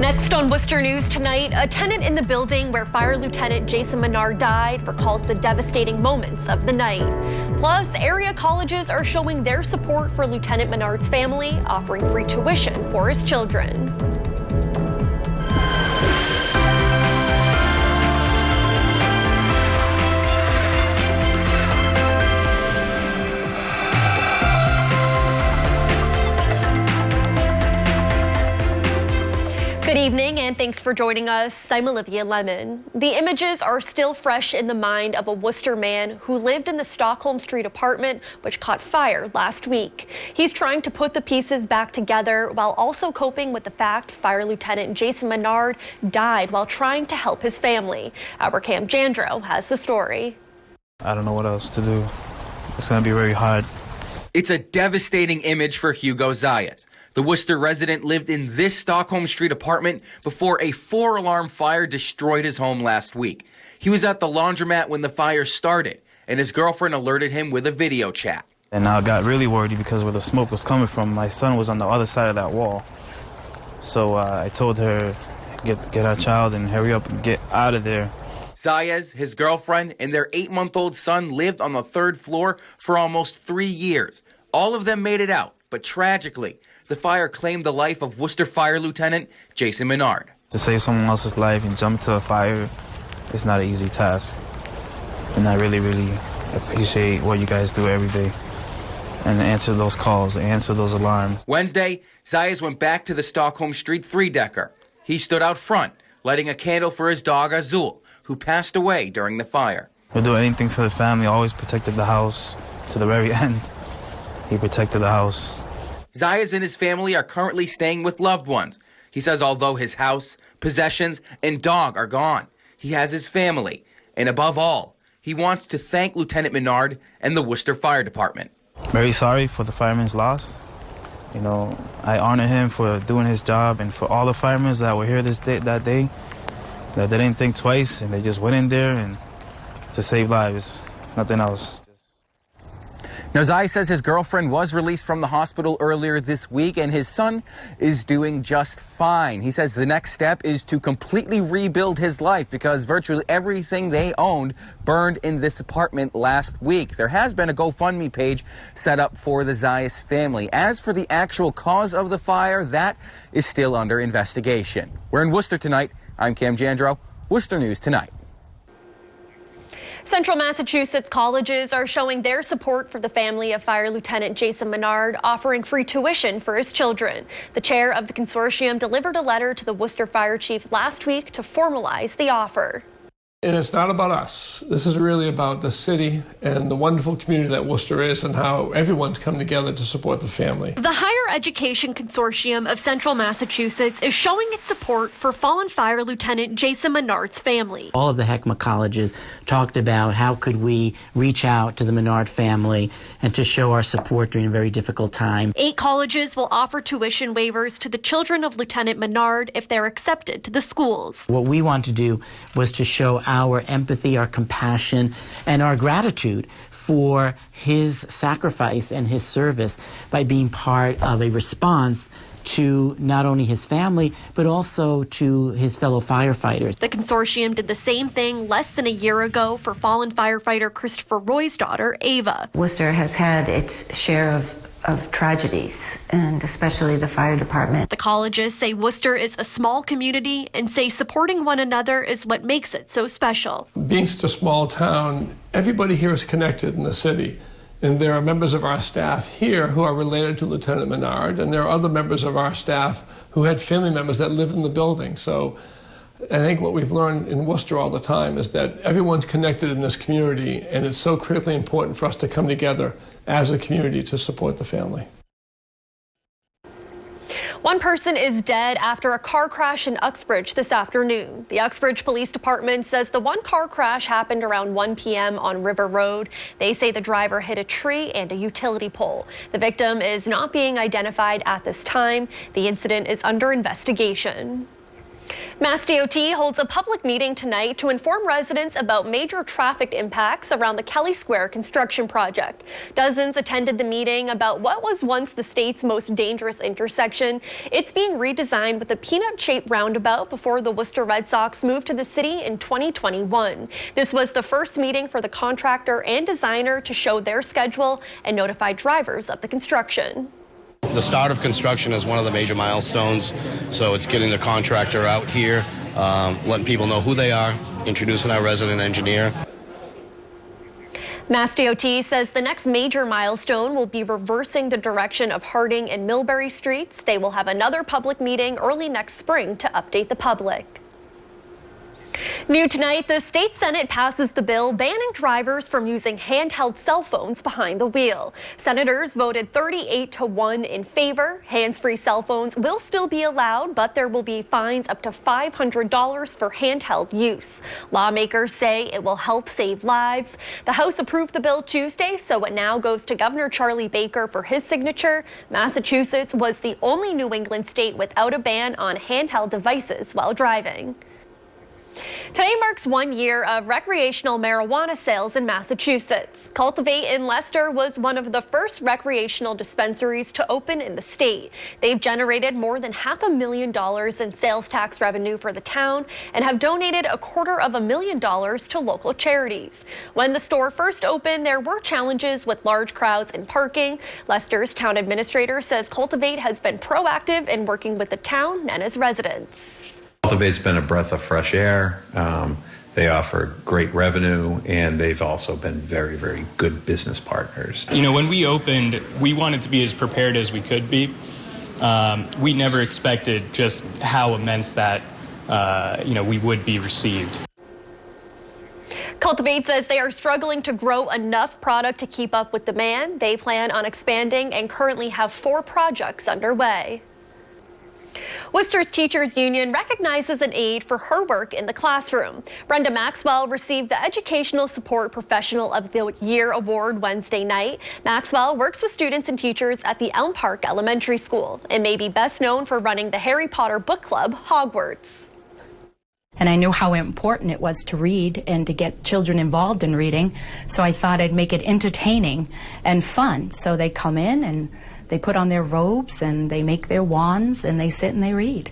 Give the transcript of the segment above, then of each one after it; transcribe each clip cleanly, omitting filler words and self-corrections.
Next on Worcester News tonight, a tenant in the building where Fire Lieutenant Jason Menard died recalls the devastating moments of the night. Plus, area colleges are showing their support for Lieutenant Menard's family, offering free tuition for his children. Good evening and thanks for joining us. I'm Olivia Lemon. The images are still fresh in the mind of a Worcester man who lived in the Stockholm Street apartment which caught fire last week. He's trying to put the pieces back together while also coping with the fact Fire Lieutenant Jason Menard died while trying to help his family. Our Cam Jandro has the story. I don't know what else to do. It's going to be very hard. It's a devastating image for Hugo Zayas. The Worcester resident lived in this Stockholm Street apartment before a 4-alarm fire destroyed his home last week. He was at the laundromat when the fire started, and his girlfriend alerted him with a video chat. And I got really worried because where the smoke was coming from, my son was on the other side of that wall. So I told her, get our child and hurry up and get out of there. Zayas, his girlfriend, and their 8-month-old son lived on the 3rd floor for almost 3 years. All of them made it out, but tragically, the fire claimed the life of Worcester Fire Lieutenant Jason Menard. To save someone else's life and jump into a fire, it's not an easy task. And I really, really appreciate what you guys do every day. And answer those calls, answer those alarms. Wednesday, Zayas went back to the Stockholm Street 3-decker. He stood out front, lighting a candle for his dog Azul, who passed away during the fire. We'll do anything for the family, always protected the house to the very end. He protected the house. Zayas and his family are currently staying with loved ones. He says although his house, possessions, and dog are gone, he has his family. And above all, he wants to thank Lieutenant Menard and the Worcester Fire Department. Very sorry for the firemen's loss. You know, I honor him for doing his job and for all the firemen that were here that day, that they didn't think twice and they just went in there and to save lives, nothing else. Now, Zayas says his girlfriend was released from the hospital earlier this week and his son is doing just fine. He says the next step is to completely rebuild his life because virtually everything they owned burned in this apartment last week. There has been a GoFundMe page set up for the Zayas family. As for the actual cause of the fire, that is still under investigation. We're in Worcester tonight. I'm Cam Jandro, Worcester News Tonight. Central Massachusetts colleges are showing their support for the family of Fire Lieutenant Jason Menard, offering free tuition for his children. The chair of the consortium delivered a letter to the Worcester Fire Chief last week to formalize the offer. And it's not about us. This is really about the city and the wonderful community that Worcester is and how everyone's come together to support the family. The Higher Education Consortium of Central Massachusetts is showing its support for fallen Fire Lieutenant Jason Menard's family. All of the HECMA colleges talked about how could we reach out to the Menard family and to show our support during a very difficult time. 8 colleges will offer tuition waivers to the children of Lieutenant Menard if they're accepted to the schools. What we want to do was to show our empathy, our compassion, and our gratitude for his sacrifice and his service by being part of a response to not only his family, but also to his fellow firefighters. The consortium did the same thing less than a year ago for fallen firefighter Christopher Roy's daughter, Ava. Worcester has had its share of tragedies, and especially the fire department. The colleges say Worcester is a small community and say supporting one another is what makes it so special. Being such a small town, everybody here is connected in the city. And there are members of our staff here who are related to Lieutenant Menard, and there are other members of our staff who had family members that lived in the building. So I think what we've learned in Worcester all the time is that everyone's connected in this community, and it's so critically important for us to come together as a community to support the family. One person is dead after a car crash in Uxbridge this afternoon. The Uxbridge Police Department says the one car crash happened around 1 p.m. on River Road. They say the driver hit a tree and a utility pole. The victim is not being identified at this time. The incident is under investigation. MassDOT holds a public meeting tonight to inform residents about major traffic impacts around the Kelly Square construction project. Dozens attended the meeting about what was once the state's most dangerous intersection. It's being redesigned with a peanut-shaped roundabout before the Worcester Red Sox moved to the city in 2021. This was the first meeting for the contractor and designer to show their schedule and notify drivers of the construction. The start of construction is one of the major milestones, so it's getting the contractor out here, letting people know who they are, introducing our resident engineer. MassDOT says the next major milestone will be reversing the direction of Harding and Millbury Streets. They will have another public meeting early next spring to update the public. New tonight, the state Senate passes the bill banning drivers from using handheld cell phones behind the wheel. Senators voted 38-1 in favor. Hands-free cell phones will still be allowed, but there will be fines up to $500 for handheld use. Lawmakers say it will help save lives. The House approved the bill Tuesday, so it now goes to Governor Charlie Baker for his signature. Massachusetts was the only New England state without a ban on handheld devices while driving. Today marks 1 year of recreational marijuana sales in Massachusetts. Cultivate in Leicester was one of the first recreational dispensaries to open in the state. They've generated more than $500,000 in sales tax revenue for the town and have donated $250,000 to local charities. When the store first opened, there were challenges with large crowds and parking. Leicester's town administrator says Cultivate has been proactive in working with the town and its residents. Cultivate's been a breath of fresh air. They offer great revenue, and they've also been very, very good business partners. You know, when we opened, we wanted to be as prepared as we could be. We never expected just how immense that, we would be received. Cultivate says they are struggling to grow enough product to keep up with demand. They plan on expanding and currently have 4 projects underway. Worcester's Teachers Union recognizes an aide for her work in the classroom. Brenda Maxwell received the Educational Support Professional of the Year Award Wednesday night. Maxwell works with students and teachers at the Elm Park Elementary School and may be best known for running the Harry Potter book club, Hogwarts. And I knew how important it was to read and to get children involved in reading, so I thought I'd make it entertaining and fun. So they come in and they put on their robes and they make their wands and they sit and they read.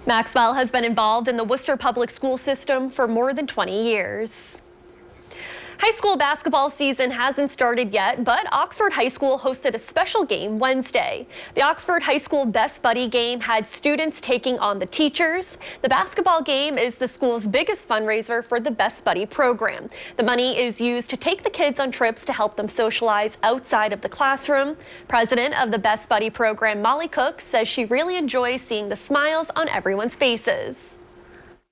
Maxwell has been involved in the Worcester public school system for more than 20 years. High school basketball season hasn't started yet, but Oxford High School hosted a special game Wednesday. The Oxford High School Best Buddy game had students taking on the teachers. The basketball game is the school's biggest fundraiser for the Best Buddy program. The money is used to take the kids on trips to help them socialize outside of the classroom. President of the Best Buddy program, Molly Cook, says she really enjoys seeing the smiles on everyone's faces.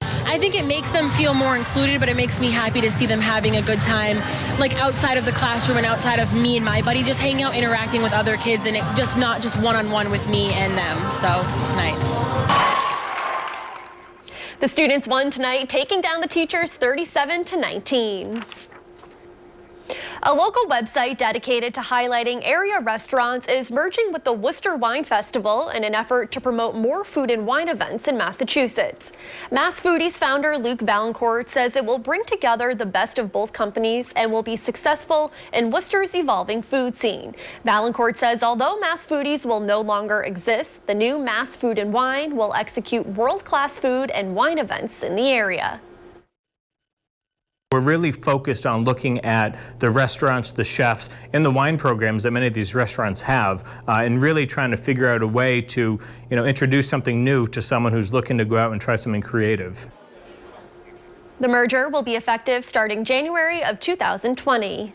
I think it makes them feel more included, but it makes me happy to see them having a good time, like outside of the classroom and outside of me and my buddy, just hanging out, interacting with other kids, and it just not just one-on-one with me and them. So it's nice. The students won tonight, taking down the teachers 37-19. A local website dedicated to highlighting area restaurants is merging with the Worcester Wine Festival in an effort to promote more food and wine events in Massachusetts. Mass Foodies founder Luke Valancourt says it will bring together the best of both companies and will be successful in Worcester's evolving food scene. Valancourt says although Mass Foodies will no longer exist, the new Mass Food and Wine will execute world-class food and wine events in the area. We're really focused on looking at the restaurants, the chefs, and the wine programs that many of these restaurants have, and really trying to figure out a way to, introduce something new to someone who's looking to go out and try something creative. The merger will be effective starting January of 2020.